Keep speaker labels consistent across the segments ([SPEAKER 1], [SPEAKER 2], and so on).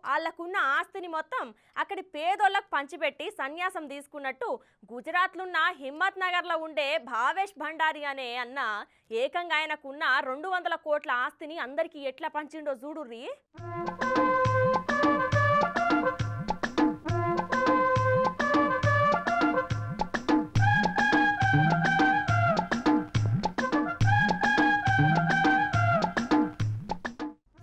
[SPEAKER 1] వాళ్ళకున్న ఆస్తిని మొత్తం అక్కడి పేదోళ్ళకు పంచిపెట్టి సన్యాసం తీసుకున్నట్టు గుజరాత్లున్న హిమ్మత్ నగర్లో ఉండే భావేష్ భండారి అనే అన్న ఏకంగా ఆయనకున్న 200 కోట్ల ఆస్తిని అందరికీ ఎట్లా పంచిండో చూడుర్రి.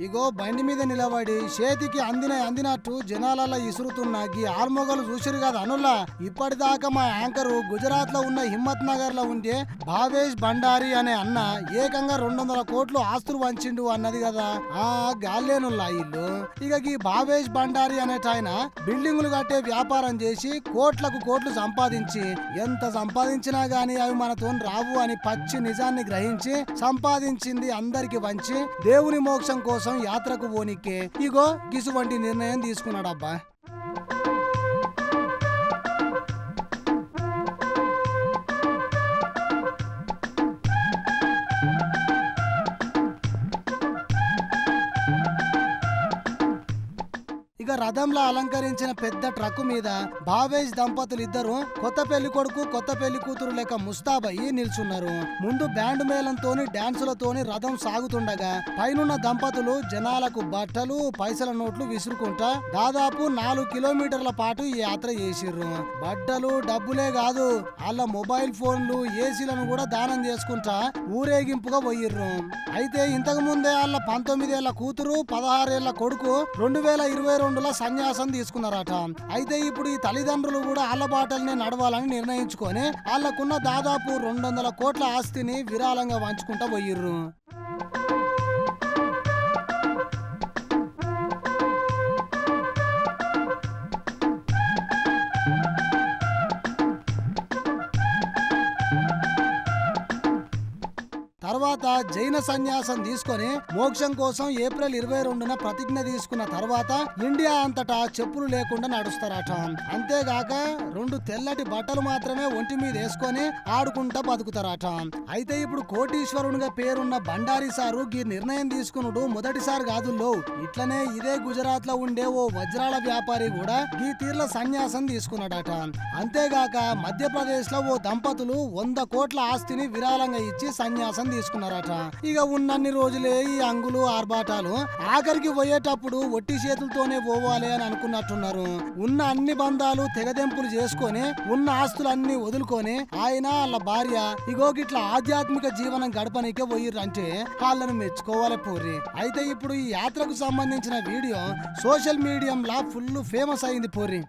[SPEAKER 2] ఇగో బండి మీద నిలబడి చేతికి అందినట్టు జనాలలో ఇసురుతున్న గీ ఆల్మొగలు చూసిరు కదా అనుల్లా. ఇప్పటిదాకా మా యాంకరు గుజరాత్ లో ఉన్న హిమ్మత్ నగర్ లో ఉండే భావేష్ భండారి అనే అన్న ఏకంగా 200 కోట్లు ఆస్తులు వంచిండు అన్నది కదా. ఆ గాలేనుల్లా ఇల్లు. ఇక ఈ భావేష్ భండారి అనేటాయన బిల్డింగులు కట్టే వ్యాపారం చేసి కోట్లకు కోట్లు సంపాదించి ఎంత సంపాదించినా గానీ అవి మనతో రావు అని పచ్చి నిజాన్ని గ్రహించి సంపాదించింది అందరికి వంచి దేవుని మోక్షం కోసం యాత్రకు పోనికే ఇగో గిసువంటి నిర్ణయం తీసుకున్నాడబ్బా. ఇక రథంలో అలంకరించిన పెద్ద ట్రక్కు మీద భావేష్ దంపతులు ఇద్దరు కొత్త పెళ్లి కొడుకు కొత్త పెళ్లి కూతురు లెక్క ముస్తాబయ్యి నిల్చున్నారు. ముందు బ్యాండ్ మేళంతోని డాన్సులతోని రథం సాగుతుండగా పైనున్న దంపతులు జనాలకు బట్టలు పైసల నోట్లు విసురుకుంటా దాదాపు 4 కిలోమీటర్ల పాటు ఈ యాత్ర చేసిర్రు. బట్టలు డబ్బులే కాదు వాళ్ళ మొబైల్ ఫోన్లు ఏసీలను కూడా దానం చేసుకుంటా ఊరేగింపుగా పోయిర్రు. అయితే ఇంతకు ముందే వాళ్ళ 19 ఏళ్ల కూతురు 16 ఏళ్ల కొడుకు 2022 సన్యాసం తీసుకున్నారట. అయితే ఇప్పుడు ఈ తల్లిదండ్రులు కూడా వాళ్ళ బాటల్ని నడవాలని నిర్ణయించుకొని వాళ్ళకున్న దాదాపు 200 కోట్ల ఆస్తిని విరాళంగా వంచుకుంటా పోయిర్రు. తర్వాత జైన సన్యాసం తీసుకొని మోక్షం కోసం ఏప్రిల్ 22న ప్రతిజ్ఞ తీసుకున్న తర్వాత ఇండియా అంతటా చెప్పులు లేకుండా నడుస్తారట. అంతేగాక 2 తెల్లటి బట్టలు మాత్రమే ఒంటి మీద వేసుకొని ఆడుకుంటా బతుకుతారట. అయితే ఇప్పుడు కోటీశ్వరునిగా పేరున్న భండారి సారు ఈ నిర్ణయం తీసుకున్నాడు మొదటిసారి కాదుల్లో. ఇట్లనే ఇదే గుజరాత్ లో ఉండే ఓ వజ్రాల వ్యాపారి కూడా ఈ తీర్ల సన్యాసం తీసుకున్నాడట. అంతేగాక మధ్యప్రదేశ్ లో ఓ దంపతులు 100 కోట్ల ఆస్తిని విరాళంగా ఇచ్చి సన్యాసం తీసుకున్నారట. ఇక ఉన్నన్ని రోజులే ఈ అంగులు ఆర్భాటాలు ఆఖరికి పోయేటప్పుడు ఒట్టి చేతులతోనే పోవాలి అని అనుకున్నట్టున్నారు. ఉన్న అన్ని బంధాలు తెగదెంపులు చేసుకొని ఉన్న ఆస్తులన్నీ వదులుకొని ఆయన వాళ్ళ భార్య ఇగో గిట్ల ఆధ్యాత్మిక జీవనం గడపనికే పోయిర్రంటే వాళ్ళను మెచ్చుకోవాలి పోరి. అయితే ఇప్పుడు ఈ యాత్రకు సంబంధించిన వీడియో సోషల్ మీడియంలా ఫుల్ ఫేమస్ అయింది పోరి.